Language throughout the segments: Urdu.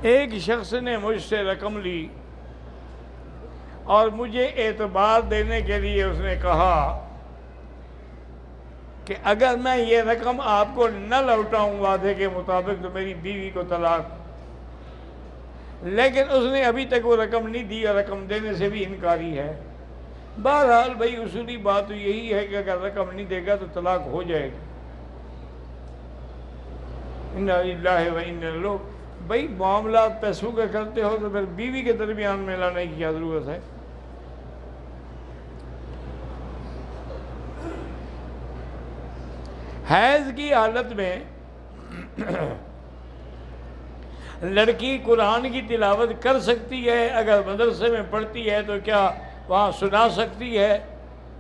ایک شخص نے مجھ سے رقم لی اور مجھے اعتبار دینے کے لیے اس نے کہا کہ اگر میں یہ رقم آپ کو نہ لوٹاؤں وعدے کے مطابق تو میری بیوی کو طلاق، لیکن اس نے ابھی تک وہ رقم نہیں دی اور رقم دینے سے بھی انکاری ہے۔ بہرحال بھائی اصولی بات تو یہی ہے کہ اگر رقم نہیں دے گا تو طلاق ہو جائے گی۔ انا للہ و انا الیہ۔ بھائی معاملات پیسوں کے کرتے ہو تو پھر بیوی کے درمیان میں لانے کی کیا ضرورت ہے؟ حیض کی حالت میں لڑکی قرآن کی تلاوت کر سکتی ہے، اگر مدرسے میں پڑھتی ہے تو کیا وہاں سنا سکتی ہے؟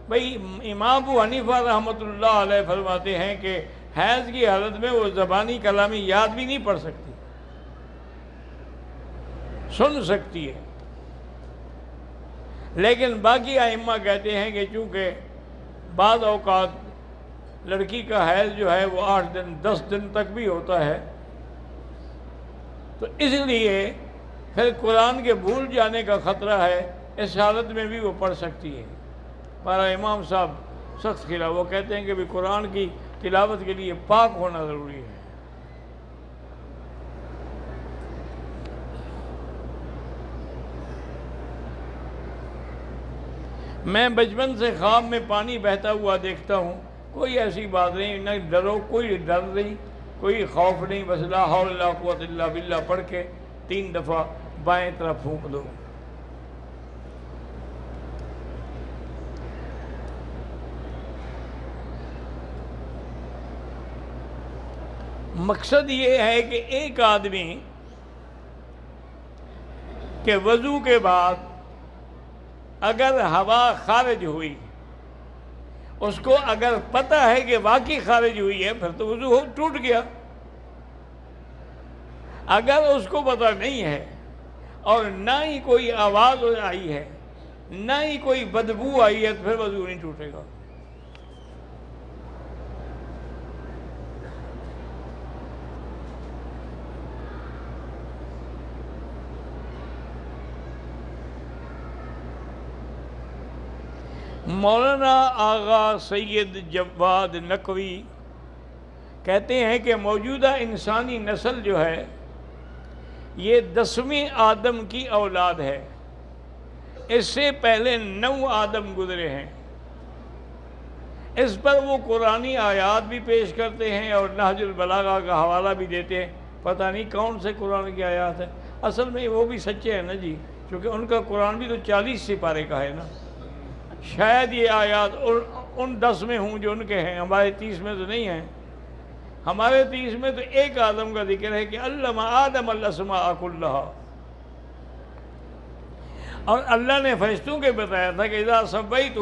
بھئی امام ابو حنیفہ رحمۃ اللہ علیہ فرماتے ہیں کہ حیض کی حالت میں وہ زبانی کلامی یاد بھی نہیں پڑھ سکتی، سن سکتی ہے۔ لیکن باقی ائمہ کہتے ہیں کہ چونکہ بعض اوقات لڑکی کا حیض جو ہے وہ 8 دن 10 دن تک بھی ہوتا ہے، تو اس لیے پھر قرآن کے بھول جانے کا خطرہ ہے، اس حالت میں بھی وہ پڑھ سکتی ہے۔ ہمارا امام صاحب سخت خلاف، وہ کہتے ہیں کہ بھی قرآن کی تلاوت کے لیے پاک ہونا ضروری ہے۔ میں بچپن سے خواب میں پانی بہتا ہوا دیکھتا ہوں، کوئی ایسی بات نہیں، نہ ڈرو، کوئی ڈر نہیں، کوئی خوف نہیں، بس لا حول ولا قوت الا باللہ پڑھ کے 3 دفعہ بائیں طرف پھونک دو۔ مقصد یہ ہے کہ ایک آدمی کے وضو کے بعد اگر ہوا خارج ہوئی، اس کو اگر پتہ ہے کہ واقعی خارج ہوئی ہے پھر تو وضو ٹوٹ گیا۔ اگر اس کو پتہ نہیں ہے اور نہ ہی کوئی آواز آئی ہے نہ ہی کوئی بدبو آئی ہے تو پھر وضو نہیں ٹوٹے گا۔ مولانا آغا سید جواد نقوی کہتے ہیں کہ موجودہ انسانی نسل جو ہے یہ 10ویں آدم کی اولاد ہے، اس سے پہلے 9 آدم گزرے ہیں۔ اس پر وہ قرآنی آیات بھی پیش کرتے ہیں اور نہج البلاغہ کا حوالہ بھی دیتے ہیں، پتہ نہیں کون سے قرآن کی آیات ہیں۔ اصل میں وہ بھی سچے ہیں نا جی، کیونکہ ان کا قرآن بھی تو 40 سپارے کا ہے نا، شاید یہ آیات ان 10 میں ہوں جو ان کے ہیں، ہمارے 30 میں تو نہیں ہیں۔ ہمارے 30 میں تو ایک آدم کا ذکر ہے کہ علم آدم الاسماء کلھا، اور اللہ نے فرشتوں کے بتایا تھا کہ اذا سویتہ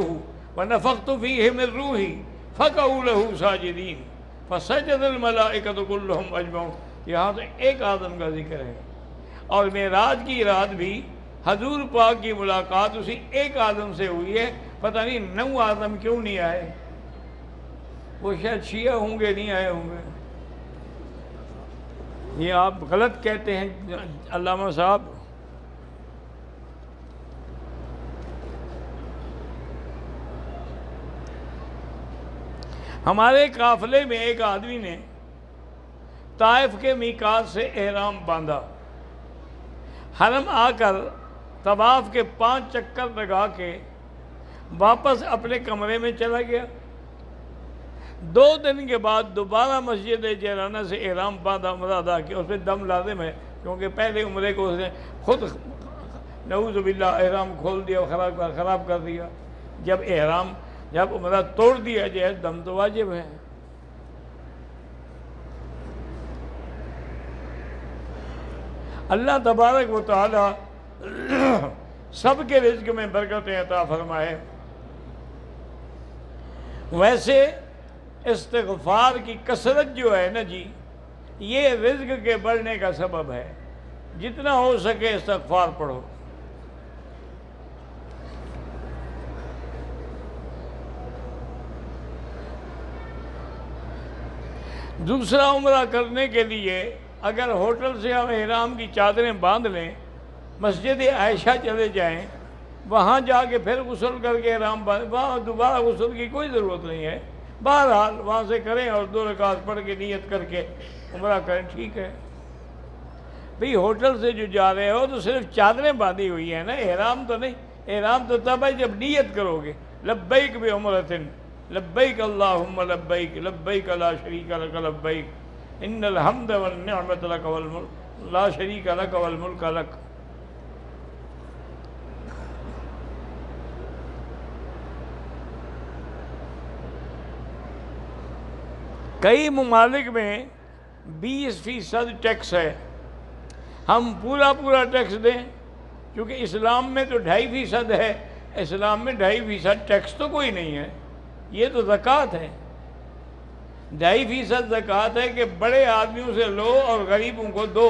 ونفخت فیہ من روحی فقعوا لہ ساجدین فسجد الملائکۃ کلھم اجمعون۔ یہاں تو ایک آدم کا ذکر ہے، اور معراج کی رات بھی حضور پاک کی ملاقات اسی ایک آدم سے ہوئی ہے، پتہ نہیں 9 آدم کیوں نہیں آئے، وہ شاید شیعہ ہوں گے، نہیں آئے ہوں گے۔ یہ آپ غلط کہتے ہیں علامہ صاحب۔ ہمارے قافلے میں ایک آدمی نے طائف کے میقات سے احرام باندھا، حرم آ کر طواف کے 5 چکر لگا کے واپس اپنے کمرے میں چلا گیا۔ 2 دن کے بعد دوبارہ مسجد جیرانہ سے احرام باندھا، عمرہ ادا کیا۔ اس پہ دم لازم ہے، کیونکہ پہلے عمرے کو اس نے خود نعوذ باللہ احرام کھول دیا، خراب کر دیا۔ جب عمرہ توڑ دیا جائے دم تو واجب ہے۔ اللہ تبارک و تعالی سب کے رزق میں برکتیں عطا فرمائے۔ ویسے استغفار کی کثرت جو ہے نا جی، یہ رزق کے بڑھنے کا سبب ہے۔ جتنا ہو سکے استغفار پڑھو۔ دوسرا عمرہ کرنے کے لیے اگر ہوٹل سے ہم احرام کی چادریں باندھ لیں، مسجد عائشہ چلے جائیں، وہاں جا کے پھر غسل کر کے احرام باندھیں، وہاں دوبارہ غسل کی کوئی ضرورت نہیں ہے۔ بہرحال وہاں سے کریں اور 2 رکعت پڑھ کے نیت کر کے عمرہ کریں، ٹھیک ہے۔ بھئی ہوٹل سے جو جا رہے ہو تو صرف چادریں باندھی ہوئی ہیں نا، احرام تو نہیں۔ احرام تو تب ہے جب نیت کرو گے، لبیک بعمرۃ، لبیک اللہم لبیک، لبیک لا شریک لک لبیک، ان الحمد والنعمت لک والملک لا شریک لک والملک لک۔ کئی ممالک میں 20% ٹیکس ہے، ہم پورا ٹیکس دیں، کیونکہ اسلام میں تو 2.5% ہے، اسلام میں 2.5% ٹیکس تو کوئی نہیں ہے، یہ تو زکوٰۃ ہے۔ 2.5% زکوٰۃ ہے کہ بڑے آدمیوں سے لو اور غریبوں کو دو،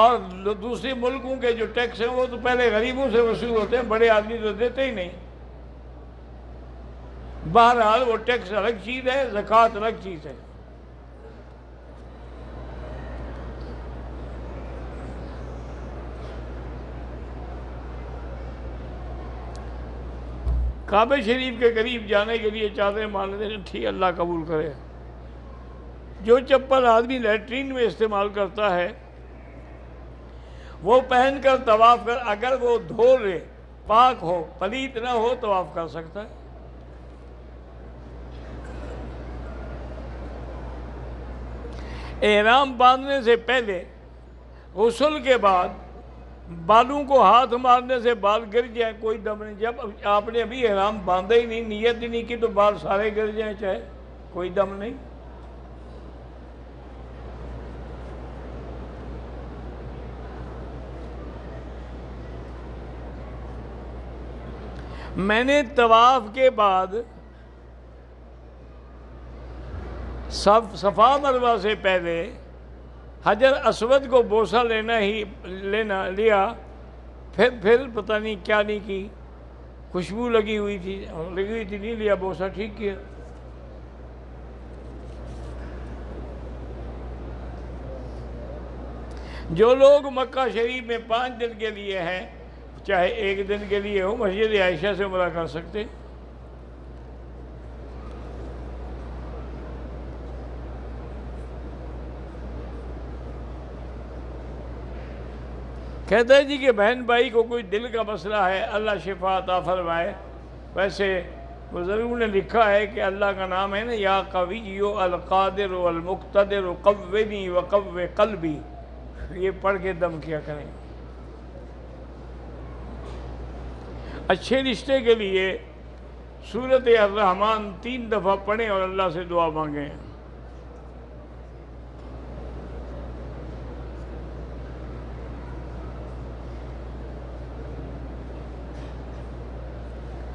اور دوسرے ملکوں کے جو ٹیکس ہیں وہ تو پہلے غریبوں سے وصول ہوتے ہیں، بڑے آدمی تو دیتے ہی نہیں۔ بہرحال وہ ٹیکس الگ چیز ہے، زکوٰۃ الگ چیز ہے۔ کعبہ شریف کے قریب جانے کے لیے چادریں باندھنے ٹھیک، اللہ قبول کرے۔ جو چپل آدمی لیٹرین میں استعمال کرتا ہے وہ پہن کر طواف کر، اگر وہ دھو لے، پاک ہو، پلیت نہ ہو، طواف کر سکتا ہے۔ احرام باندھنے سے پہلے، غسل کے بعد، بالوں کو ہاتھ مارنے سے بال گر جائیں کوئی دم نہیں۔ جب آپ نے ابھی احرام باندھا ہی نہیں، نیت ہی نہیں کی، تو بال سارے گر جائیں چاہے، کوئی دم نہیں۔ میں نے طواف کے بعد صفا مروہ سے پہلے حجر اسود کو بوسہ لیا، پھر پتہ نہیں کیا نہیں کی، خوشبو لگی ہوئی تھی نہیں لیا بوسہ، ٹھیک کیا۔ جو لوگ مکہ شریف میں 5 دن کے لیے ہیں، چاہے 1 دن کے لیے ہو، مسجد عائشہ سے عمرہ کر سکتے۔ کہتا ہے جی کہ بہن بھائی کو کوئی دل کا مسئلہ ہے، اللہ شفا عطا فرمائے۔ ویسے بزرگوں نے لکھا ہے کہ اللہ کا نام ہے نا، یا قوی القادر المقتدر قوّنی وقوّ قلبی، یہ پڑھ کے دم کیا کریں۔ اچھے رشتے کے لیے سورۃ الرحمن 3 دفعہ پڑھیں اور اللہ سے دعا مانگیں۔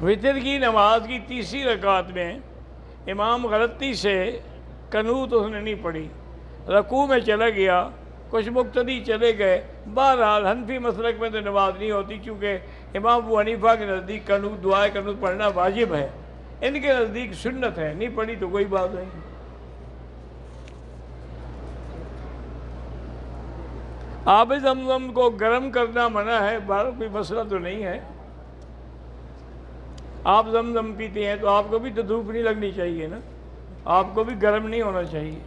وتر کی نماز کی 3ری رکعت میں امام غلطی سے قنوت اس نے نہیں پڑھی، رکوع میں چلا گیا، کچھ مقتدی چلے گئے۔ بہرحال حنفی مسلک میں تو نماز نہیں ہوتی، کیونکہ امام ابو حنیفہ کے نزدیک قنوت، دعائے قنوت پڑھنا واجب ہے، ان کے نزدیک سنت ہے، نہیں پڑھی تو کوئی بات نہیں۔ آب زمزم کو گرم کرنا منع ہے، بہرحال کوئی مسئلہ تو نہیں ہے۔ آپ زمزم پیتے ہیں تو آپ کو بھی تو دھوپ نہیں لگنی چاہیے نا، آپ کو بھی گرم نہیں ہونا چاہیے۔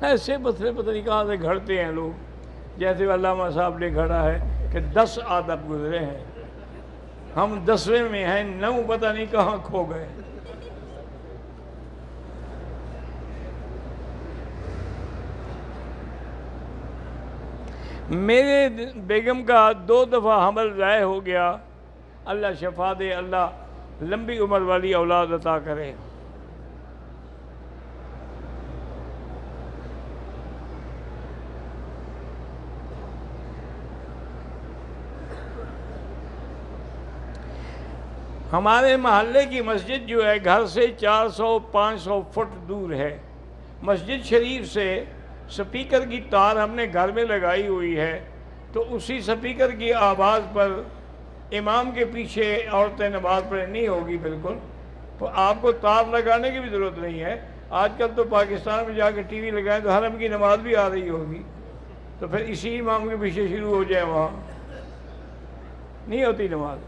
ایسے مسئلے پتہ نہیں کہاں سے گھڑتے ہیں لوگ، جیسے علامہ صاحب نے گھڑا ہے کہ 10 آداب گزرے ہیں، ہم 10ویں میں ہیں، 9 پتہ نہیں کہاں کھو گئے۔ میرے بیگم کا 2 دفعہ حمل ضائع ہو گیا، اللہ شفا دے، اللہ لمبی عمر والی اولاد عطا کرے۔ ہمارے محلے کی مسجد جو ہے گھر سے 400-500 فٹ دور ہے۔ مسجد شریف سے سپیکر کی تار ہم نے گھر میں لگائی ہوئی ہے، تو اسی سپیکر کی آواز پر امام کے پیچھے عورتیں نماز پڑھیں نہیں ہوگی بالکل، تو آپ کو تار لگانے کی بھی ضرورت نہیں ہے، آج کل تو پاکستان میں جا کے ٹی وی لگائیں تو حرم کی نماز بھی آ رہی ہوگی، تو پھر اسی امام کے پیچھے شروع ہو جائے، وہاں نہیں ہوتی نماز۔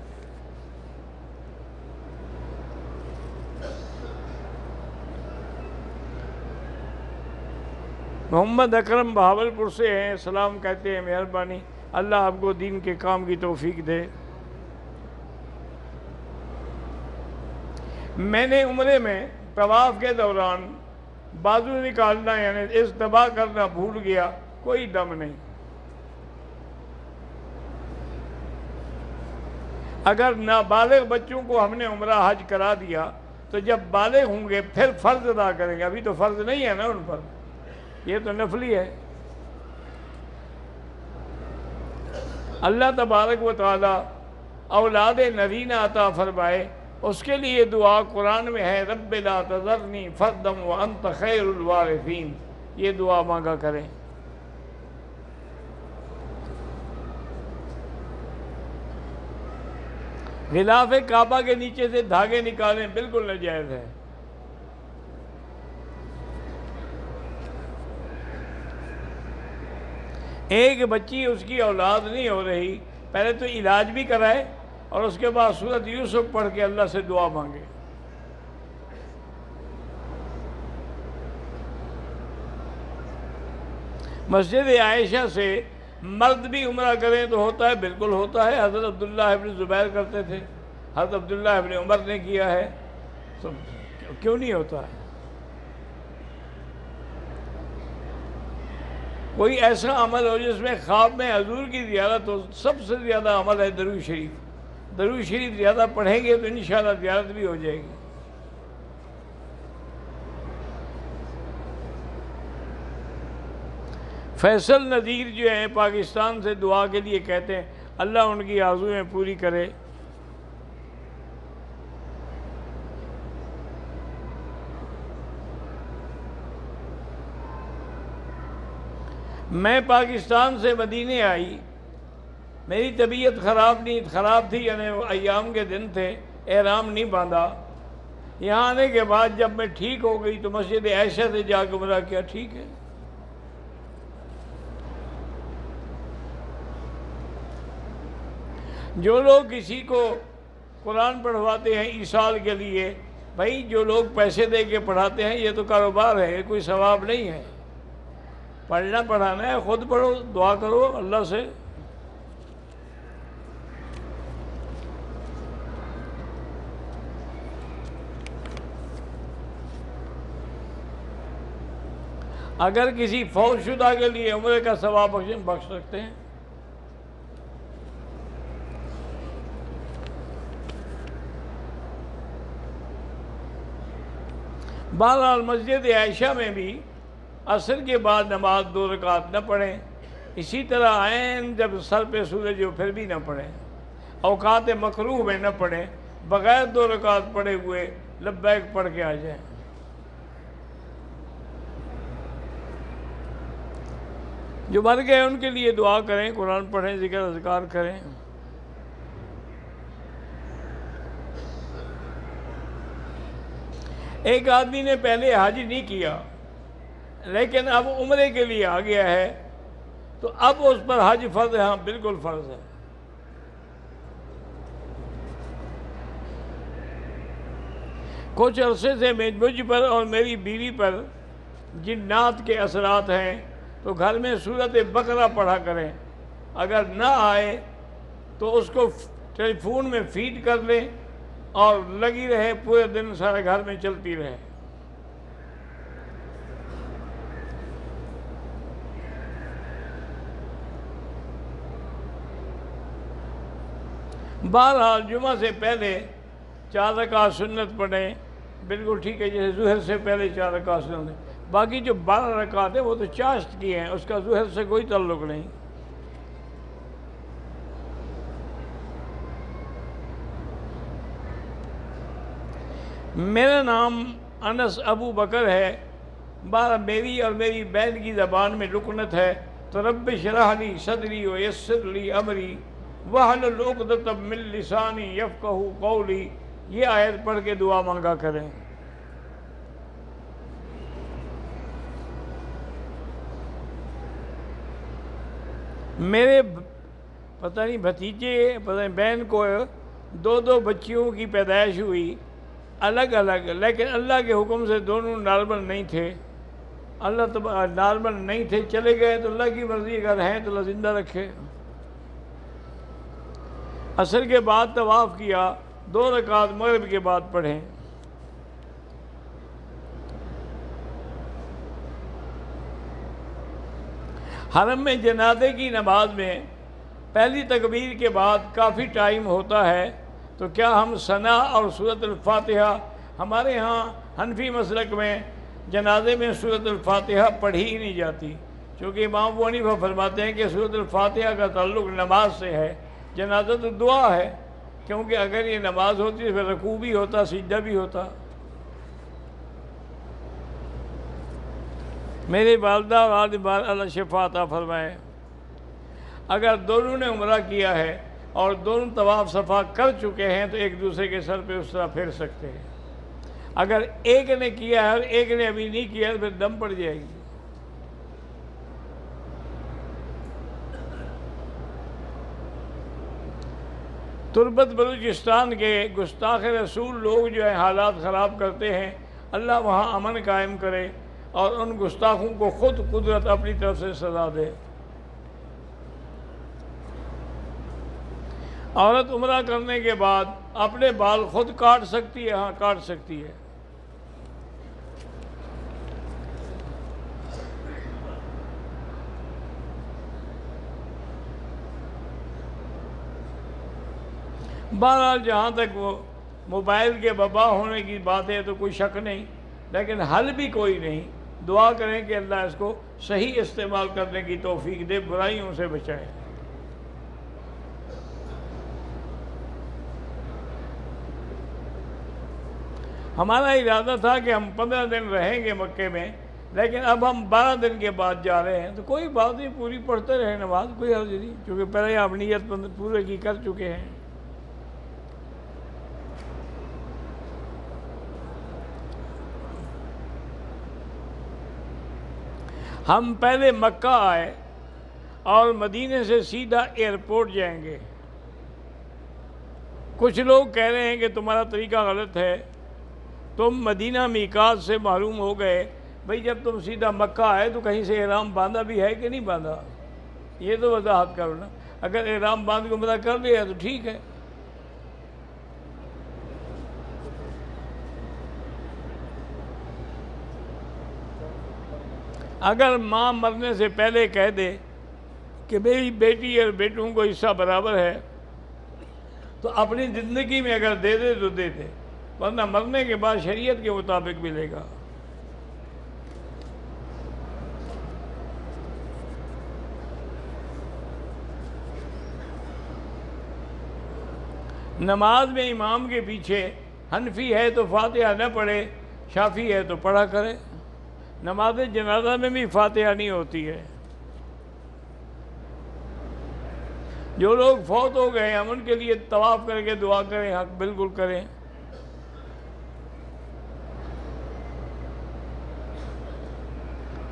محمد اکرم بہاولپور سے ہیں، سلام کہتے ہیں، مہربانی اللہ آپ کو دین کے کام کی توفیق دے۔ میں نے عمرے میں طواف کے دوران بازو نکالنا یعنی استباح کرنا بھول گیا، کوئی دم نہیں۔ اگر نابالغ بچوں کو ہم نے عمرہ حج کرا دیا تو جب بالغ ہوں گے پھر فرض ادا کریں گے، ابھی تو فرض نہیں ہے نا ان پر، یہ تو نفلی ہے۔ اللہ تبارک و تعالی اولاد نرینہ عطا فرمائے، اس کے لیے دعا قرآن میں ہے، رب لا تذرنی فردا وانت خیر الوارثین، یہ دعا مانگا کریں۔ غلاف کعبہ کے نیچے سے دھاگے نکالیں بالکل ناجائز ہے۔ ایک بچی اس کی اولاد نہیں ہو رہی، پہلے تو علاج بھی کرائے اور اس کے بعد سورۃ یوسف پڑھ کے اللہ سے دعا مانگے۔ مسجد عائشہ سے مرد بھی عمرہ کریں تو ہوتا ہے، بالکل ہوتا ہے، حضرت عبداللہ ابن زبیر کرتے تھے، حضرت عبداللہ ابن عمر نے کیا ہے، تو کیوں نہیں ہوتا ہے؟ کوئی ایسا عمل ہو جس میں خواب میں حضور کی زیارت ہو، سب سے زیادہ عمل ہے درود شریف، درود شریف زیادہ پڑھیں گے تو انشاءاللہ زیارت بھی ہو جائے گی۔ فیصل نذیر جو ہیں پاکستان سے دعا کے لیے کہتے ہیں، اللہ ان کی آرزوئیں پوری کرے۔ میں پاکستان سے مدینے آئی، میری طبیعت خراب تھی، یعنی ایام کے دن تھے، احرام نہیں باندھا۔ یہاں آنے کے بعد جب میں ٹھیک ہو گئی تو مسجد عائشہ سے جا کے عمرہ کیا، ٹھیک ہے۔ جو لوگ کسی کو قرآن پڑھواتے ہیں ایصال کے لیے، بھائی جو لوگ پیسے دے کے پڑھاتے ہیں یہ تو کاروبار ہے، کوئی ثواب نہیں ہے۔ پڑھنا پڑھانا ہے، خود پڑھو، دعا کرو اللہ سے۔ اگر کسی فوت شدہ کے لیے عمرے کا ثواب بخش سکتے ہیں۔ بہرحال مسجد عائشہ میں بھی عصر کے بعد نماز 2 رکعت نہ پڑھیں، اسی طرح عین جب سر پہ سورج ہو پھر بھی نہ پڑھیں، اوقات مکروہ میں نہ پڑھیں، بغیر 2 رکعت پڑھے ہوئے لبیک پڑھ کے آ جائیں۔ جو مر گئے ان کے لیے دعا کریں، قرآن پڑھیں، ذکر اذکار کریں۔ ایک آدمی نے پہلے حج نہیں کیا لیکن اب عمرے کے لیے آ گیا ہے تو اب اس پر حج فرض ہے؟ ہاں بالکل فرض ہے۔ کچھ عرصے سے مجھ پر اور میری بیوی پر جنات کے اثرات ہیں، تو گھر میں سورۃ بقرہ پڑھا کریں، اگر نہ آئے تو اس کو ٹیلی فون میں فیڈ کر لیں اور لگی رہے، پورے دن سارے گھر میں چلتی رہے۔ بہرحال جمعہ سے پہلے 4 رکعت سنت پڑھیں، بالکل ٹھیک ہے، جیسے ظہر سے پہلے 4 رکعت سنت ہیں۔ باقی جو 12 رکعت ہیں وہ تو چاشت کی ہیں، اس کا ظہر سے کوئی تعلق نہیں۔ میرا نام انس ابو بکر ہے، میری اور میری بہن کی زبان میں لکنت ہے، تو رب اشرح لی صدری ویسر لی امری واحلل عقدۃ من لسانی یفقہوا قولی، یہ آیت پڑھ کے دعا مانگا کریں۔ میرے پتہ نہیں بھتیجے پتہ نہیں بہن کو دو بچیوں کی پیدائش ہوئی الگ الگ، لیکن اللہ کے حکم سے دونوں نارمل نہیں تھے، اللہ نارمل نہیں تھے، چلے گئے تو اللہ کی مرضی، اگر ہیں تو اللہ زندہ رکھے۔ عصر کے بعد طواف کیا، 2 رکعت مغرب کے بعد پڑھیں۔ حرم میں جنازے کی نماز میں پہلی تکبیر کے بعد کافی ٹائم ہوتا ہے، تو کیا ہم ثنا اور سورۃ الفاتحہ، ہمارے ہاں حنفی مسلک میں جنازے میں سورۃ الفاتحہ پڑھی ہی نہیں جاتی، چونکہ امام ابو حنیفہ فرماتے ہیں کہ سورۃ الفاتحہ کا تعلق نماز سے ہے، جنازہ تو دعا ہے، کیونکہ اگر یہ نماز ہوتی تو پھر رکوع بھی ہوتا، سجدہ بھی ہوتا۔ میرے والدہ اور والد بار اللہ شفا عطا فرمائے، اگر دونوں نے عمرہ کیا ہے اور دونوں طواف صفا کر چکے ہیں تو ایک دوسرے کے سر پہ اس طرح پھیر سکتے ہیں، اگر ایک نے کیا ہے اور ایک نے ابھی نہیں کیا تو پھر دم پڑ جائے گی۔ تربت بلوچستان کے گستاخ رسول لوگ جو ہیں حالات خراب کرتے ہیں، اللہ وہاں امن قائم کرے اور ان گستاخوں کو خود قدرت اپنی طرف سے سزا دے۔ عورت عمرہ کرنے کے بعد اپنے بال خود کاٹ سکتی ہے؟ ہاں کاٹ سکتی ہے۔ بہرحال جہاں تک وہ موبائل کے وبا ہونے کی بات ہے تو کوئی شک نہیں، لیکن حل بھی کوئی نہیں۔ دعا کریں کہ اللہ اس کو صحیح استعمال کرنے کی توفیق دے، برائیوں سے بچائے۔ ہمارا ارادہ تھا کہ ہم 15 دن رہیں گے مکے میں، لیکن اب ہم 12 دن کے بعد جا رہے ہیں، تو کوئی بات نہیں، پوری پڑھتے رہیں نماز، کوئی حرج نہیں، کیونکہ پہلے آپ نیت پورے کی کر چکے ہیں۔ ہم پہلے مکہ آئے اور مدینے سے سیدھا ایئرپورٹ جائیں گے۔ کچھ لوگ کہہ رہے ہیں کہ تمہارا طریقہ غلط ہے، تم مدینہ میقات سے معلوم ہو گئے، بھئی جب تم سیدھا مکہ آئے تو کہیں سے احرام باندھا بھی ہے کہ نہیں باندھا، یہ تو وضاحت کرو نا۔ اگر احرام باندھ کے عمرہ کر لیا تو ٹھیک ہے۔ اگر ماں مرنے سے پہلے کہہ دے کہ میری بیٹی اور بیٹوں کو حصہ برابر ہے تو اپنی زندگی میں اگر دے دے تو دے دے، ورنہ مرنے کے بعد شریعت کے مطابق ملے گا۔ نماز میں امام کے پیچھے حنفی ہے تو فاتحہ نہ پڑھے، شافعی ہے تو پڑھا کرے۔ نماز جنازہ میں بھی فاتحہ نہیں ہوتی ہے۔ جو لوگ فوت ہو گئے ہم ان کے لیے طواف کر کے دعا کریں، حق بالکل کریں۔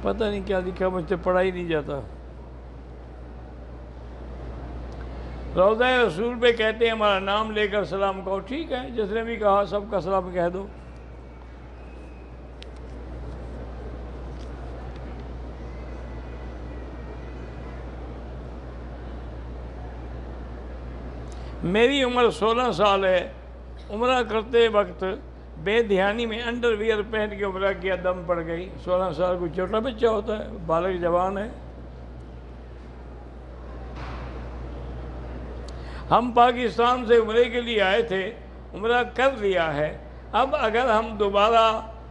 پتہ نہیں کیا لکھا، مجھ سے پڑھا ہی نہیں جاتا۔ روضہ رسول پہ کہتے ہیں ہمارا نام لے کر سلام کہو، ٹھیک ہے، جس نے بھی کہا سب کا سلام کہہ دو۔ میری عمر 16 سال ہے، عمرہ کرتے وقت بے دھیانی میں انڈر ویئر پہن کے عمرہ کیا، دم پڑ گئی۔ 16 سال کوئی چھوٹا بچہ ہوتا ہے، بالغ جوان ہے۔ ہم پاکستان سے عمرے کے لیے آئے تھے، عمرہ کر لیا ہے، اب اگر ہم دوبارہ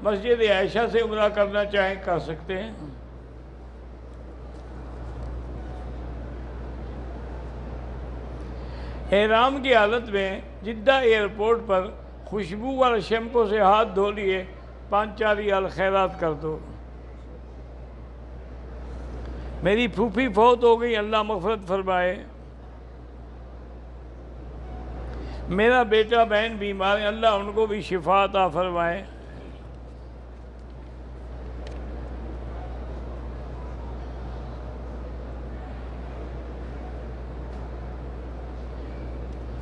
مسجد عائشہ سے عمرہ کرنا چاہیں کر سکتے ہیں۔ احرام کی حالت میں جدہ ایئرپورٹ پر خوشبو اور شیمپو سے ہاتھ دھو لیے، 5-4 ریال خیرات کر دو۔ میری پھوپھی فوت ہو گئی، اللہ مغفرت فرمائے۔ میرا بیٹا بہن بیمار ہیں، اللہ ان کو بھی شفا عطا فرمائے۔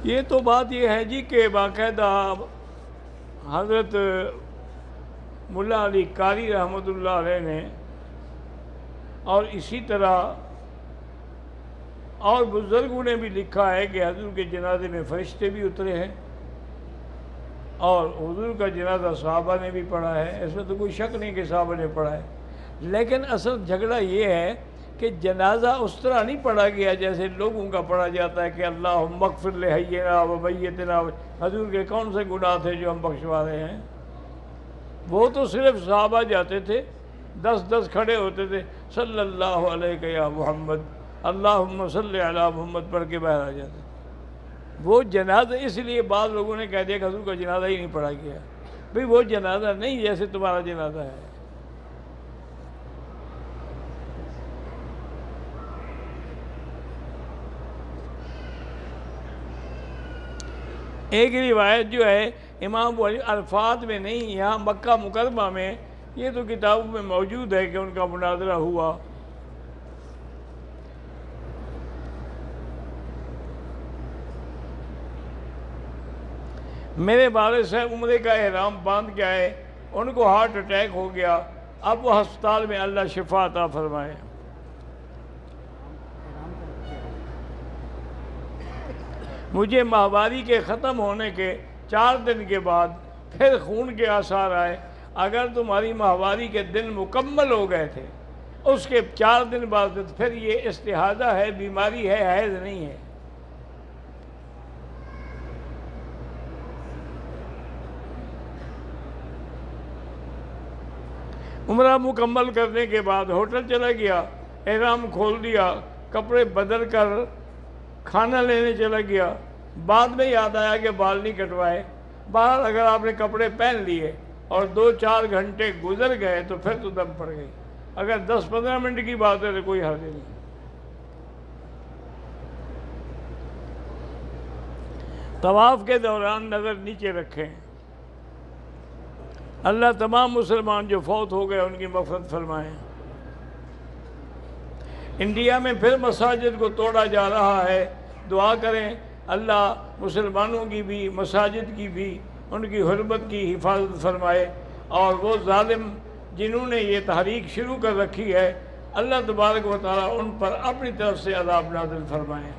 یہ تو بات یہ ہے جی کہ باقاعدہ حضرت ملا علی قاری رحمۃ اللہ علیہ نے اور اسی طرح اور بزرگوں نے بھی لکھا ہے کہ حضور کے جنازے میں فرشتے بھی اترے ہیں اور حضور کا جنازہ صحابہ نے بھی پڑھا ہے، اس میں تو کوئی شک نہیں کہ صحابہ نے پڑھا ہے۔ لیکن اصل جھگڑا یہ ہے کہ جنازہ اس طرح نہیں پڑھا گیا جیسے لوگوں کا پڑھا جاتا ہے کہ اللہم اغفر لحینا و میتنا، حضور کے کون سے گناہ تھے جو ہم بخشوا رہے ہیں؟ وہ تو صرف صحابہ جاتے تھے، 10 کھڑے ہوتے تھے، صلی اللہ علیہ یا محمد، اللہم صلی علی محمد پڑھ کے باہر آ جاتے تھے۔ وہ جنازہ اس لیے بعض لوگوں نے کہہ دیا کہ حضور کا جنازہ ہی نہیں پڑھا گیا۔ بھئی وہ جنازہ نہیں جیسے تمہارا جنازہ ہے۔ ایک روایت جو ہے امام ابو حنیفہ الفاظ میں نہیں، یہاں مکہ مکرمہ میں، یہ تو کتابوں میں موجود ہے کہ ان کا مناظرہ ہوا۔ میرے والد صاحب عمرے کا احرام باندھ کے آئے، ان کو ہارٹ اٹیک ہو گیا، اب وہ ہسپتال میں، اللہ شفا عطا فرمائے۔ مجھے ماہواری کے ختم ہونے کے 4 دن کے بعد پھر خون کے آثار آئے۔ اگر تمہاری ماہواری کے دن مکمل ہو گئے تھے، اس کے 4 دن بعد پھر یہ استحاضہ ہے، بیماری ہے، حیض نہیں ہے۔ عمرہ مکمل کرنے کے بعد ہوٹل چلا گیا، احرام کھول دیا، کپڑے بدل کر کھانا لینے چلا گیا، بعد میں یاد آیا کہ بال نہیں کٹوائے۔ بہرحال اگر آپ نے کپڑے پہن لیے اور 2-4 گھنٹے گزر گئے تو پھر تو دم پڑ گئی۔ اگر 10-15 منٹ کی بات ہے تو کوئی حرج نہیں۔ طواف کے دوران نظر نیچے رکھیں۔ اللہ تمام مسلمان جو فوت ہو گئے ان کی مغفرت فرمائیں۔ انڈیا میں پھر مساجد کو توڑا جا رہا ہے، دعا کریں اللہ مسلمانوں کی بھی، مساجد کی بھی، ان کی حرمت کی حفاظت فرمائے، اور وہ ظالم جنہوں نے یہ تحریک شروع کر رکھی ہے، اللہ تبارک و تعالیٰ ان پر اپنی طرف سے عذاب نازل فرمائیں۔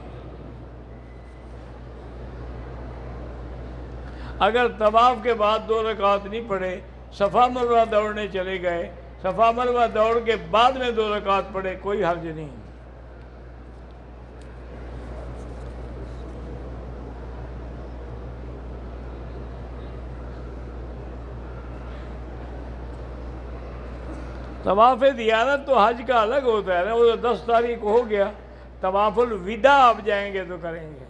اگر طواف کے بعد 2 رکعت نہیں پڑھے، صفا مروہ دوڑنے چلے گئے، صفا مروہ دوڑ کے بعد میں 2 رکعت پڑھے، کوئی حرج نہیں۔ طواف زیارت تو حج کا الگ ہوتا ہے نا، وہ 10 تاریخ کو ہو گیا۔ طواف الوداع آپ جائیں گے تو کریں گے۔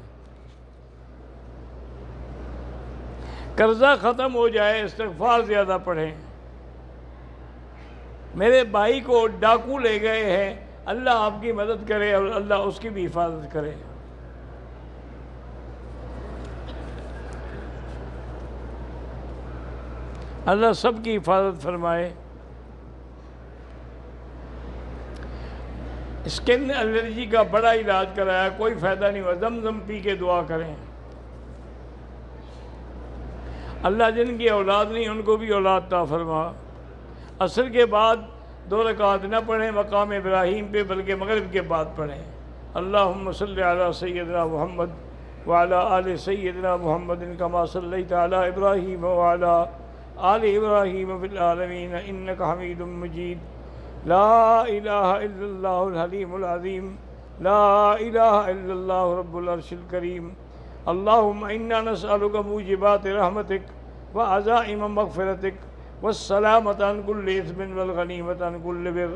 قرضہ ختم ہو جائے، استغفار زیادہ پڑھیں۔ میرے بھائی کو ڈاکو لے گئے ہیں، اللہ آپ کی مدد کرے اور اللہ اس کی بھی حفاظت کرے۔ اللہ سب کی حفاظت فرمائے۔ اسکن الرجی کا بڑا علاج کرایا، کوئی فائدہ نہیں ہوا، زمزم پی کے دعا کریں۔ اللہ جن کی اولاد نہیں ان کو بھی اولاد عطا فرما۔ عصر کے بعد 2 رکعت نہ پڑھیں مقام ابراہیم پہ، بلکہ مغرب کے بعد پڑھیں۔ اللہم صلی علی سیدنا محمد وعلی آل سیدنا محمد کما صلیت علی ابراہیم وعلی آل ابراہیم فی العالمین انک حمید مجید۔ لا الہ الا اللہ الحلیم العظیم، لا الہ الا اللہ رب العرش الکریم۔ اللہم انا نسألک موجبات رحمتک وعزائم مغفرتک والسلامة عن كل إثم والغنيمة عن كل بر۔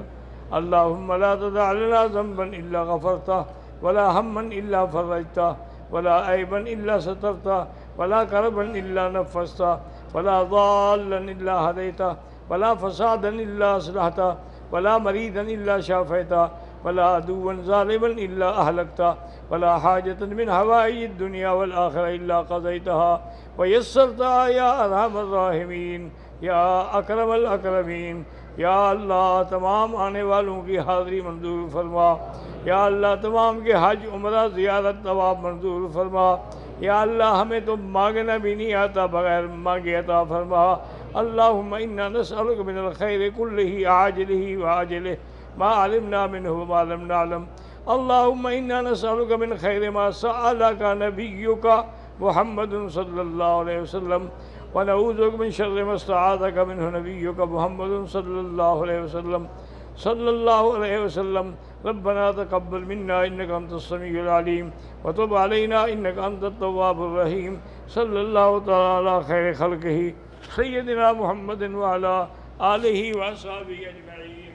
اللهم لا تدع لنا ذنبا إلا غفرته، ولا هما إلا فرجته، ولا عيبا إلا سترته، ولا كربا إلا نفسته، ولا ضالا إلا هديته، ولا فسادا إلا أصلحته، ولا مريضا إلا شافيته، ولا عدوا ظالما إلا أهلكته، ولا حاجة من حوائج الدنيا والآخرة إلا قضيتها ويسرتها يا أرحم الراحمين یا اکرم الاکرمین۔ یا اللہ تمام آنے والوں کی حاضری منظور فرما۔ یا اللہ تمام کے حج عمرہ زیارت طواف منظور فرما۔ یا اللہ ہمیں تو مانگنا بھی نہیں آتا، بغیر مانگے عطا فرما۔ اللہم انا نسألک من الخیر کلہ عاجلہ وآجلہ ما علمنا منہ وما لم نعلم۔ اللہم انا نسألک من خیر ما سألک نبیک محمد صلی اللہ علیہ وسلم، ونعوذ بک من شر ما استعاذک منہ نبیک محمد صلی اللہ علیہ وسلم صلی اللہ علیہ وسلم۔ ربنا تقبل منا انك انت السميع العليم وتب علينا انك انت التواب الرحيم۔ صلی اللہ تعالی علی خیر خلقہ سیدنا محمد وعلی آلہ وصحبہ اجمعین۔